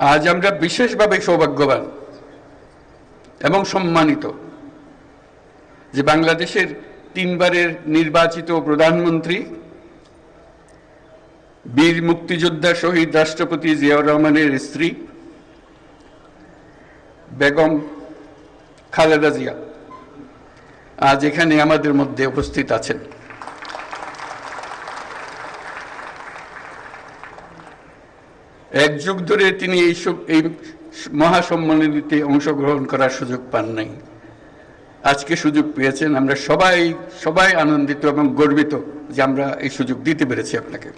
আজ আমরা বিশেষভাবে সৌভাগ্যবান এবং সম্মানিত যে বাংলাদেশের 3 বারের নির্বাচিত প্রধানমন্ত্রী বীর মুক্তিযোদ্ধা শহীদ রাষ্ট্রপতি জিয়াউর রহমানের স্ত্রী বেগম খালেদা জিয়া আজ এখানে আমাদের মধ্যে উপস্থিত আছেন। এক যুগ ধরে তিনি এই মহাসম্মেলনীতে অংশগ্রহণ করার সুযোগ পান নাই, আজকে সুযোগ পেয়েছেন। আমরা সবাই আনন্দিত এবং গর্বিত যে আমরা এই সুযোগ দিতে পেরেছি আপনাকে।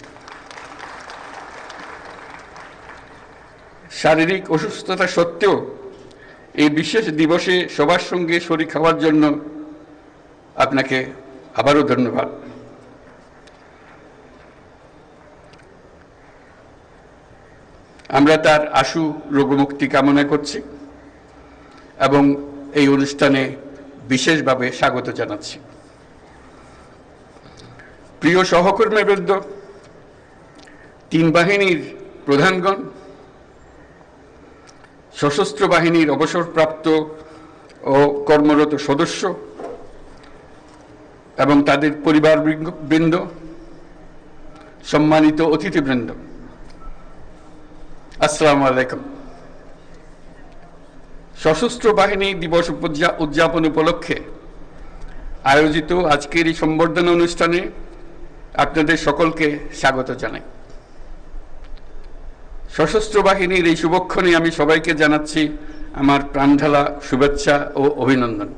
শারীরিক অসুস্থতা সত্ত্বেও এই বিশেষ দিবসে সবার সঙ্গে শরীক হওয়ার জন্য আপনাকে আবারও ধন্যবাদ। আমরা তার আশু রোগমুক্তি কামনা করছি এবং এই অনুষ্ঠানে বিশেষভাবে স্বাগত জানাচ্ছি। প্রিয় সহকর্মীবৃন্দ, 3 বাহিনীর প্রধানগণ, সশস্ত্র বাহিনীর অবসরপ্রাপ্ত ও কর্মরত সদস্য এবং তাদের পরিবারবৃন্দ, সম্মানিত অতিথিবৃন্দ, আসসালামু আলাইকুম। সশস্ত্র বাহিনী দিবস উদযাপন উপলক্ষে আয়োজিত আজকের এই সম্বর্ধনা অনুষ্ঠানে আপনাদের সকলকে স্বাগত জানাই। সশস্ত্র বাহিনীর এই শুভক্ষণে আমি সবাইকে জানাচ্ছি আমার প্রাণঢালা শুভেচ্ছা ও অভিনন্দন।